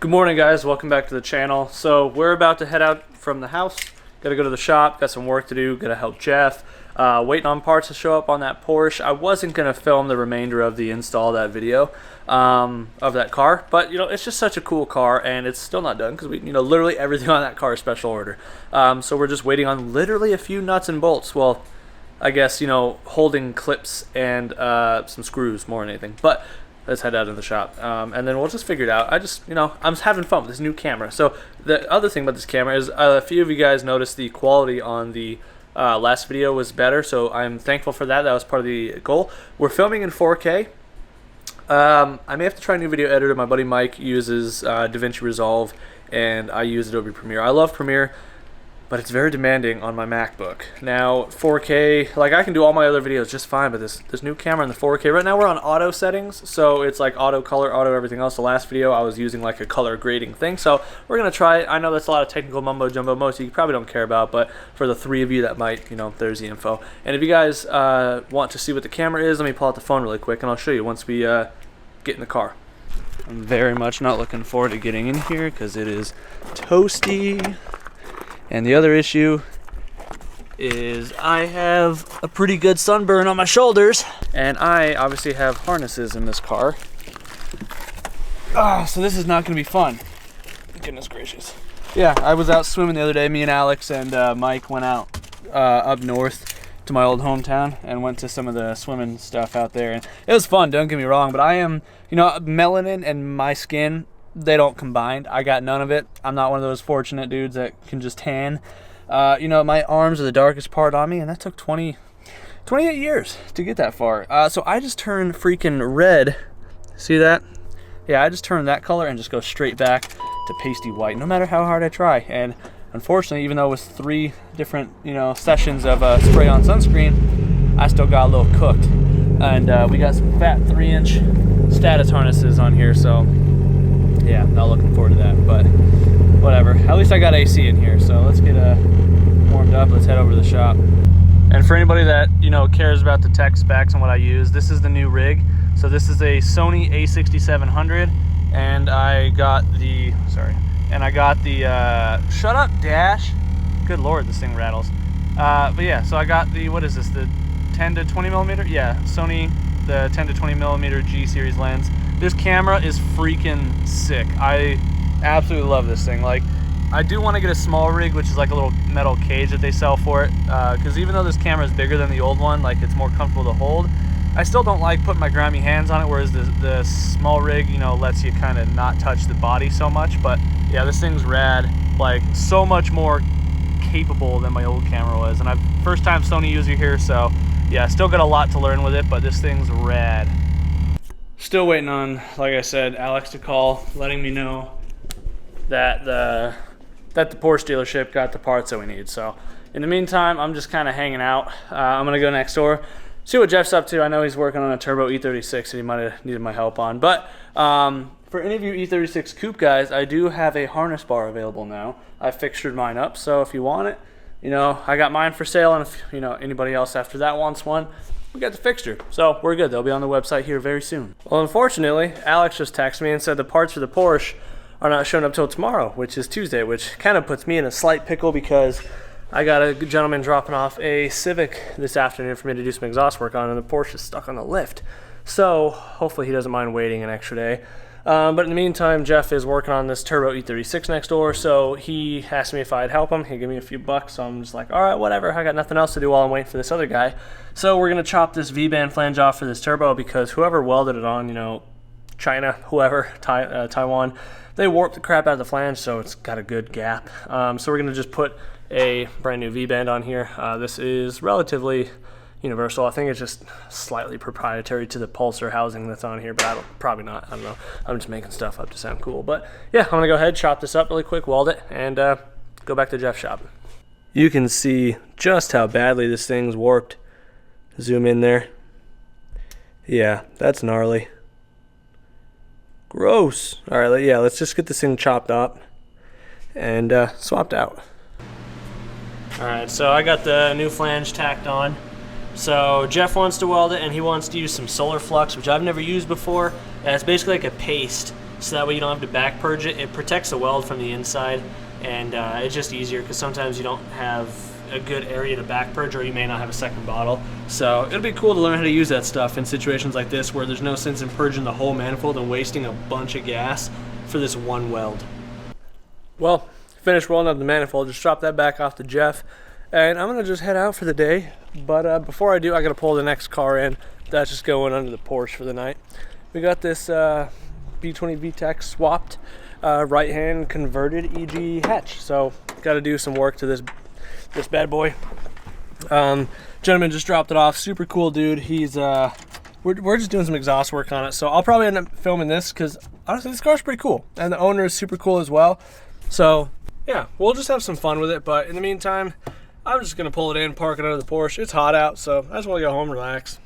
Good morning, guys. Welcome back to the channel. So we're about to head out from the house. Gotta go to the shop, got some work to do, gotta help Jeff. Waiting on parts to show up on that Porsche. I wasn't gonna film the remainder of the install of that video of that car, but it's just such a cool car, and it's still not done because we literally everything on that car is special order. So we're just waiting on literally a few nuts and bolts. Well, I guess holding clips and some screws more than anything. But let's head out to the shop, and then we'll just figure it out. I'm just having fun with this new camera. So the other thing about this camera is a few of you guys noticed the quality on the last video was better, so I'm thankful for that. That was part of the goal. We're filming in 4K. I may have to try a new video editor. My buddy Mike uses DaVinci Resolve, and I use Adobe Premiere. I love Premiere, but it's very demanding on my MacBook. Now 4K, like I can do all my other videos just fine, but this new camera in the 4K, right now we're on auto settings, so it's like auto color, auto everything else. The last video I was using like a color grading thing, so we're gonna try it. I know that's a lot of technical mumbo jumbo, most of you probably don't care about, but for the three of you that might, there's the info. And if you guys want to see what the camera is, let me pull out the phone really quick and I'll show you once we get in the car. I'm very much not looking forward to getting in here because it is toasty. And the other issue is I have a pretty good sunburn on my shoulders, and I obviously have harnesses in this car. So this is not going to be fun. Goodness gracious. Yeah, I was out swimming the other day. Me and Alex and Mike went out up north to my old hometown and went to some of the swimming stuff out there. And it was fun, don't get me wrong, but I am, melanin and my skin, they don't combine. I got none of it. I'm not one of those fortunate dudes that can just tan. My arms are the darkest part on me, and that took 28 years to get that far. So I just turned freaking red. See that? Yeah, I just turned that color and just go straight back to pasty white, no matter how hard I try. And unfortunately, even though it was 3 different, sessions of spray on sunscreen, I still got a little cooked. And we got some fat 3-inch status harnesses on here, so yeah, not looking forward to that, but whatever. At least I got AC in here, so let's get warmed up. Let's head over to the shop. And for anybody that cares about the tech specs and what I use, this is the new rig. So this is a Sony A6700, and I got the shut up dash. Good lord, this thing rattles. But yeah, so I got the, what is this, the 10 to 20 millimeter? Yeah, Sony, the 10 to 20 millimeter G series lens. This camera is freaking sick. I absolutely love this thing. Like, I do want to get a small rig, which is like a little metal cage that they sell for it, because even though this camera is bigger than the old one, like it's more comfortable to hold, I still don't like putting my grimy hands on it, whereas the small rig, lets you kind of not touch the body so much. But yeah, this thing's rad, like so much more capable than my old camera was. And I'm first time Sony user here, so yeah, still got a lot to learn with it, but this thing's rad. Still waiting on, like I said, Alex to call, letting me know that the Porsche dealership got the parts that we need. So in the meantime, I'm just kind of hanging out. I'm gonna go next door, see what Jeff's up to. I know he's working on a turbo E36 that he might have needed my help on. But for any of you E36 coupe guys, I do have a harness bar available now. I fixtured mine up, so if you want it, I got mine for sale, and if anybody else after that wants one, we got the fixture, so we're good. They'll be on the website here very soon. Well, unfortunately, Alex just texted me and said the parts for the Porsche are not showing up till tomorrow, which is Tuesday, which kind of puts me in a slight pickle because I got a gentleman dropping off a Civic this afternoon for me to do some exhaust work on, and the Porsche is stuck on the lift. So hopefully he doesn't mind waiting an extra day. But in the meantime, Jeff is working on this turbo E36 next door, so he asked me if I'd help him. He'd give me a few bucks, so I'm just like, all right, whatever. I got nothing else to do while I'm waiting for this other guy. So we're going to chop this V-band flange off for this turbo because whoever welded it on, China, whoever, Taiwan, they warped the crap out of the flange, so it's got a good gap. So we're going to just put a brand new V-band on here. This is relatively universal. I think it's just slightly proprietary to the pulsar housing that's on here, but probably not. I don't know. I'm just making stuff up to sound cool. But yeah, I'm gonna go ahead, chop this up really quick, weld it, and go back to Jeff's shop. You can see just how badly this thing's warped. Zoom in there. Yeah, that's gnarly. Gross. All right, yeah, let's just get this thing chopped up and swapped out. All right, so I got the new flange tacked on. So Jeff wants to weld it, and he wants to use some solar flux, which I've never used before. And it's basically like a paste so that way you don't have to back purge it. It protects the weld from the inside, and it's just easier because sometimes you don't have a good area to back purge, or you may not have a second bottle. So it'll be cool to learn how to use that stuff in situations like this where there's no sense in purging the whole manifold and wasting a bunch of gas for this one weld. Well, finished rolling up the manifold, just drop that back off to Jeff, and I'm gonna just head out for the day. But before I do, I gotta pull the next car in. That's just going under the Porsche for the night. We got this B20 VTEC swapped right-hand converted EG hatch. So got to do some work to this bad boy. Gentleman just dropped it off. Super cool dude. He's we're just doing some exhaust work on it. So I'll probably end up filming this because honestly this car's pretty cool, and the owner is super cool as well. So yeah, we'll just have some fun with it. But in the meantime, I'm just gonna pull it in, park it under the Porsche. It's hot out, so I just want to go home, relax.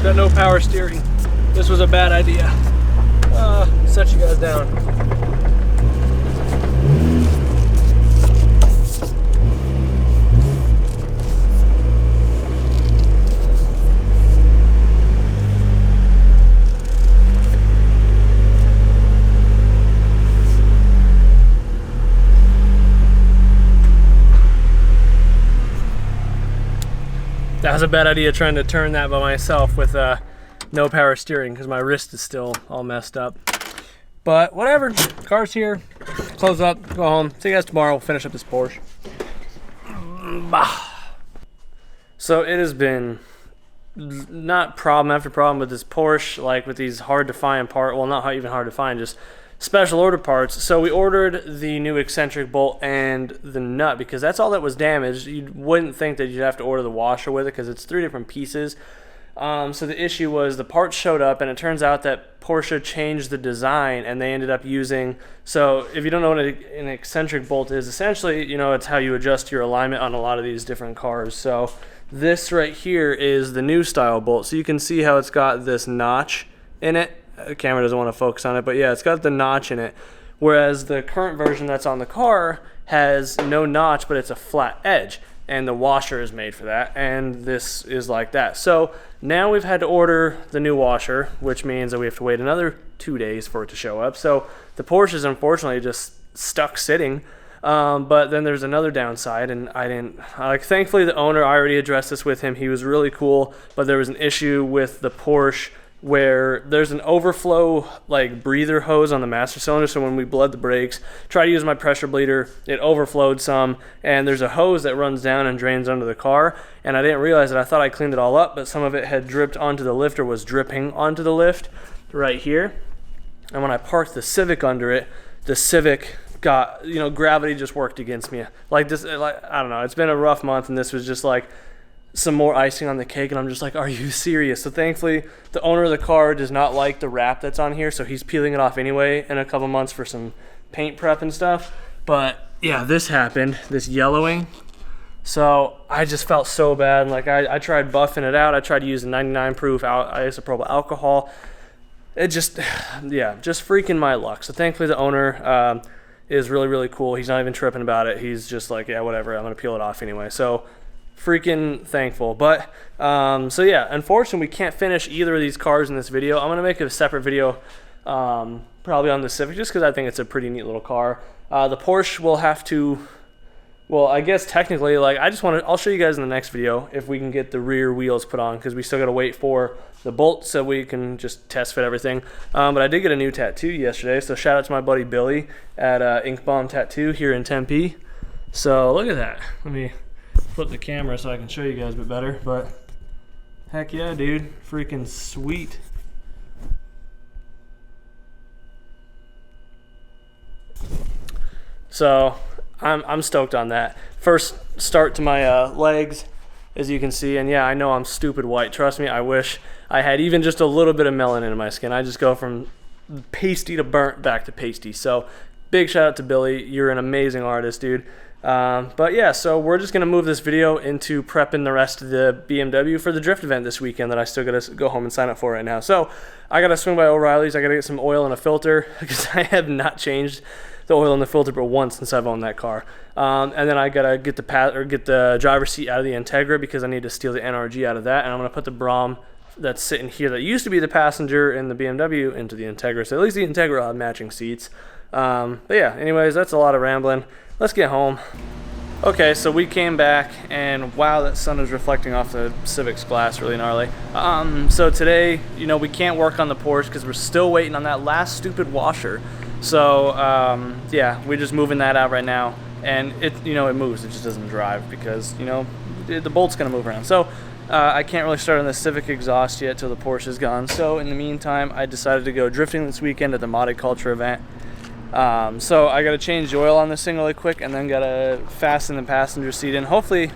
Got no power steering. This was a bad idea. Set you guys down. That was a bad idea trying to turn that by myself with no power steering because my wrist is still all messed up. But whatever, car's here, close up, go home. See you guys tomorrow, we'll finish up this Porsche. So it has been not problem after problem with this Porsche, like with these hard to find parts, well not even hard to find, just special order parts. So we ordered the new eccentric bolt and the nut because that's all that was damaged. You wouldn't think that you'd have to order the washer with it because it's 3 different pieces. So the issue was the parts showed up, and it turns out that Porsche changed the design, and they ended up using, so if you don't know what an eccentric bolt is, essentially, you know, it's how you adjust your alignment on a lot of these different cars. So this right here is the new style bolt. So you can see how it's got this notch in it. The camera doesn't want to focus on it, but yeah, it's got the notch in it. Whereas the current version that's on the car has no notch, but it's a flat edge. And the washer is made for that, and this is like that. So now we've had to order the new washer, which means that we have to wait another 2 days for it to show up. So the Porsche is unfortunately just stuck sitting. But then there's another downside, and thankfully the owner, I already addressed this with him. He was really cool, but there was an issue with the Porsche where there's an overflow like breather hose on the master cylinder. So when we bled the brakes, try to use my pressure bleeder, it overflowed some, and there's a hose that runs down and drains under the car, and I didn't realize it. I thought I cleaned it all up, but some of it had dripped onto the lift, or was dripping onto the lift right here. And when I parked the Civic under it, the Civic got, you know, gravity just worked against me. Like this, like, I don't know, it's been a rough month, and this was just like some more icing on the cake, and I'm just like, are you serious? So thankfully the owner of the car does not like the wrap that's on here, so he's peeling it off anyway in a couple months for some paint prep and stuff. But yeah, this happened, this yellowing. So I just felt so bad. Like I tried buffing it out. I tried to use a 99 proof isopropyl alcohol. It just, yeah, just freaking my luck. So thankfully the owner is really, really cool. He's not even tripping about it. He's just like, yeah, whatever, I'm gonna peel it off anyway. So freaking thankful. But so yeah, unfortunately we can't finish either of these cars in this video. I'm gonna make a separate video probably on the Civic, just because I think it's a pretty neat little car. The Porsche will have to, well, I guess technically, like, I'll show you guys in the next video if we can get the rear wheels put on, because we still got to wait for the bolt so we can just test fit everything. But I did get a new tattoo yesterday, so shout out to my buddy Billy at Ink Bomb Tattoo here in Tempe. So look at that. Let me flip the camera so I can show you guys a bit better. But heck yeah, dude, freaking sweet. So I'm stoked on that. First start to my legs, as you can see, and yeah, I know I'm stupid white. Trust me, I wish I had even just a little bit of melanin in my skin. I just go from pasty to burnt back to pasty. So big shout out to Billy. You're an amazing artist, dude. But yeah, so we're just gonna move this video into prepping the rest of the BMW for the drift event this weekend that I still gotta go home and sign up for right now. So I gotta swing by O'Reilly's. I gotta get some oil and a filter because I have not changed the oil and the filter but once since I've owned that car. And then I gotta get the driver's seat out of the Integra because I need to steal the NRG out of that, and I'm gonna put the Brom that's sitting here that used to be the passenger in the BMW into the Integra. So at least the Integra will have matching seats. But yeah, anyways, that's a lot of rambling. Let's get home. Okay, so we came back, and wow, that sun is reflecting off the Civic's glass really gnarly. So today, you know, we can't work on the Porsche because we're still waiting on that last stupid washer. So yeah, we're just moving that out right now, and it moves. It just doesn't drive because the bolt's gonna move around. So I can't really start on the Civic exhaust yet till the Porsche is gone. So in the meantime, I decided to go drifting this weekend at the Modded Culture event. So I gotta change the oil on this thing really quick, and then gotta fasten the passenger seat in. Hopefully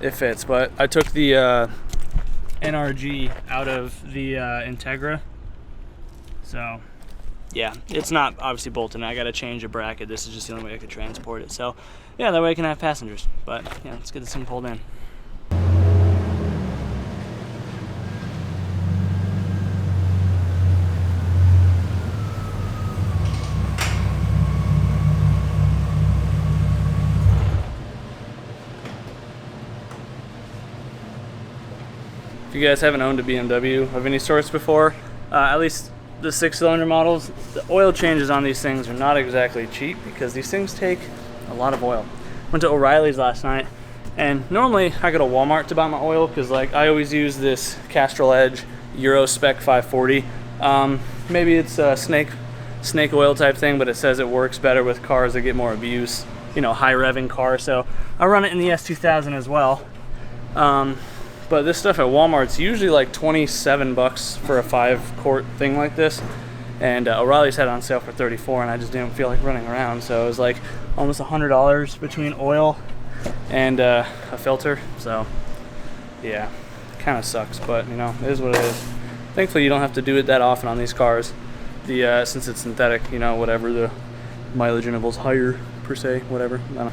it fits, but I took the NRG out of the Integra. So yeah, it's not obviously bolted in. I gotta change a bracket. This is just the only way I could transport it. So yeah, that way I can have passengers. But yeah, let's get this thing pulled in. If you guys haven't owned a BMW of any sorts before, at least the 6-cylinder models, the oil changes on these things are not exactly cheap because these things take a lot of oil. Went to O'Reilly's last night, and normally I go to Walmart to buy my oil because like I always use this Castrol Edge Euro Spec 540. Maybe it's a snake oil type thing, but it says it works better with cars that get more abuse, high revving cars. So I run it in the S2000 as well. But this stuff at Walmart's usually like 27 bucks for a 5-quart thing like this. And O'Reilly's had it on sale for 34, and I just didn't feel like running around. So it was like almost $100 between oil and a filter. So yeah, kind of sucks, but it is what it is. Thankfully you don't have to do it that often on these cars. Since it's synthetic, whatever, the mileage interval's higher per se, whatever. I don't know.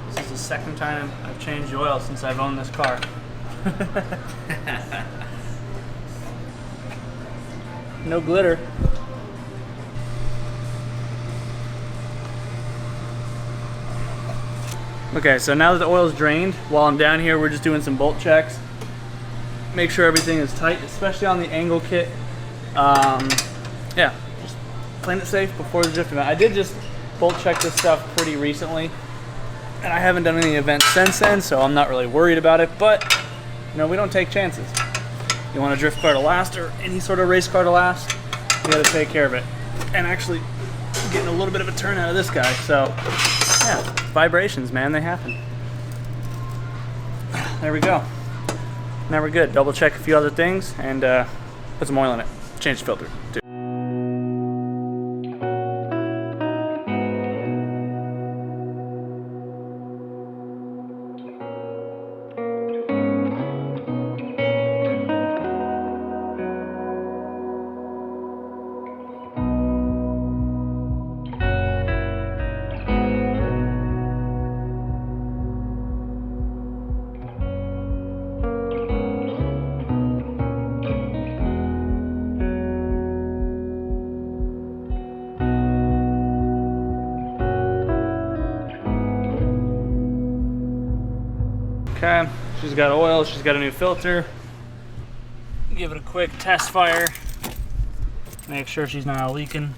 This is the second time I've changed the oil since I've owned this car. No glitter. Okay, so now that the oil is drained, while I'm down here, we're just doing some bolt checks. Make sure everything is tight, especially on the angle kit. Yeah, just playing it safe before the drift event. I did just bolt check this stuff pretty recently, and I haven't done any events since then, so I'm not really worried about it, but we don't take chances. You want a drift car to last, or any sort of race car to last, you gotta take care of it. And actually getting a little bit of a turn out of this guy, so yeah, vibrations, man, they happen. There we go. Now we're good. Double check a few other things and put some oil in it. Change the filter too. Okay, she's got oil, she's got a new filter. Give it a quick test fire. Make sure she's not leaking.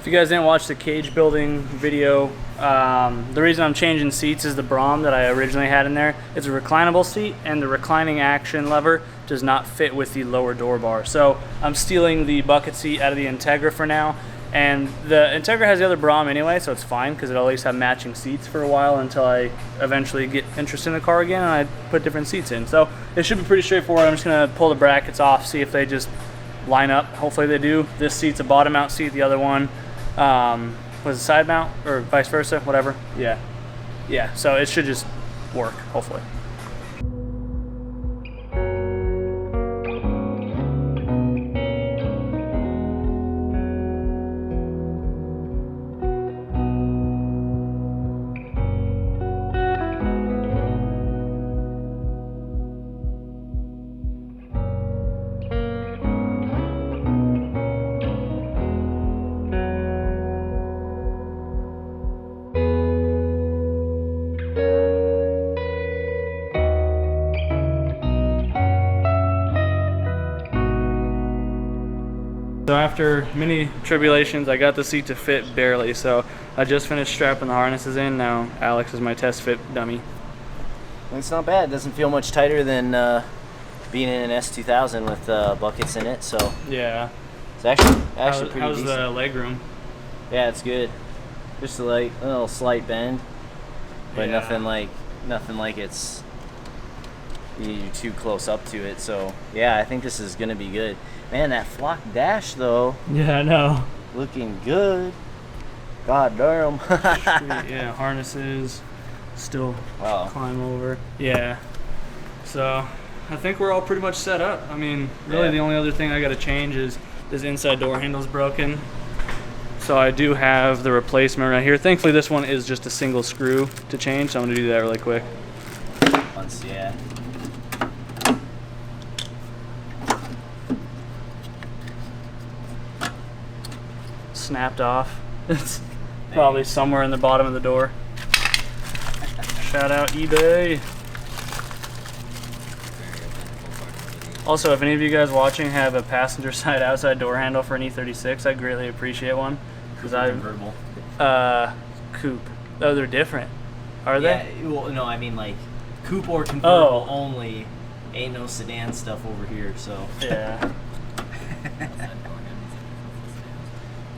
If you guys didn't watch the cage building video, the reason I'm changing seats is the Brom that I originally had in there. It's a reclinable seat, and the reclining action lever does not fit with the lower door bar. So I'm stealing the bucket seat out of the Integra for now, And the Integra has the other Brahma anyway, so it's fine because it'll at least have matching seats for a while until I eventually get interested in the car again and I put different seats in. So it should be pretty straightforward. I'm just gonna pull the brackets off, see if they just line up. Hopefully they do. This seat's a bottom mount seat, the other one was a side mount, or vice versa, whatever. Yeah, so it should just work, hopefully. So after many tribulations, I got the seat to fit barely. So I just finished strapping the harnesses in. Now Alex is my test fit dummy. It's not bad. It doesn't feel much tighter than being in an S2000 with buckets in it. So yeah, it's actually pretty how's decent. the leg room? Yeah, it's good. Just a little slight bend, but Yeah. nothing like it's you're too close up to it. So yeah, I think this is gonna be good. Man, that flock dash though, Yeah, I know. looking good. God damn. Yeah, harnesses, still Wow. climb over. Yeah. So I think we're all pretty much set up. I mean, really Yeah. the only other thing I got to change is this inside door handle's broken. So I do have the replacement right here. Thankfully this one is just a single screw to change, so I'm gonna do that really quick. Yeah. Snapped off. It's probably somewhere in the bottom of the door. Shout out eBay. Also, if any of you guys watching have a passenger side outside door handle for an E36, I'd greatly appreciate one. Because Convertible. coupe. Oh, they're different. Are they? Yeah, well, no, I mean like coupe or convertible Oh. only. Ain't no sedan stuff over here, so. Yeah.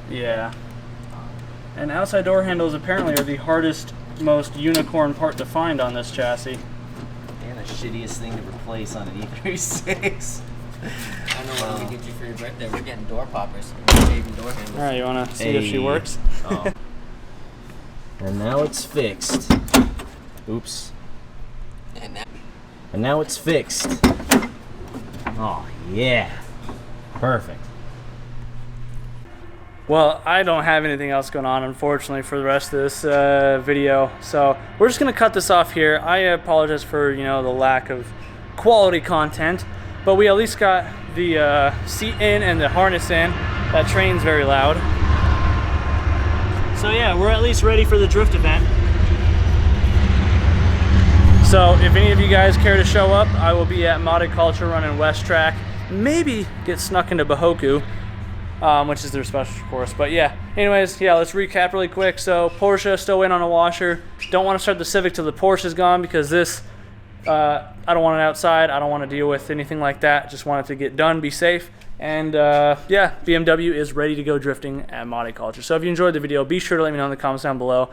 Yeah. And outside door handles apparently are the hardest, most unicorn part to find on this chassis. And the shittiest thing to replace on an E36. I know what we get you for your birthday. We're getting door poppers. Shaving door handles. Alright, you wanna see if she Hey. works? Oh. And now it's fixed. Oops. And now it's fixed. Oh, yeah. Perfect. Well, I don't have anything else going on, unfortunately, for the rest of this video. So we're just gonna cut this off here. I apologize for, the lack of quality content, but we at least got the seat in and the harness in. That train's very loud. So yeah, we're at least ready for the drift event. So if any of you guys care to show up, I will be at Modded Culture running West Track. Maybe get snuck into Bahoku, which is their special course. But yeah, anyways, yeah, let's recap really quick. So Porsche still waiting on a washer. Don't want to start the Civic till the Porsche is gone because this, I don't want it outside. I don't want to deal with anything like that. Just want it to get done, be safe. And yeah, BMW is ready to go drifting at Modded Culture. So if you enjoyed the video, be sure to let me know in the comments down below.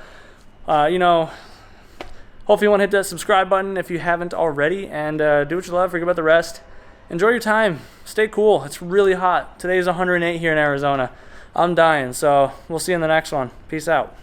Hopefully you want to hit that subscribe button if you haven't already, and do what you love, forget about the rest. Enjoy your time, stay cool, it's really hot. Today's 108 here in Arizona. I'm dying, so we'll see you in the next one. Peace out.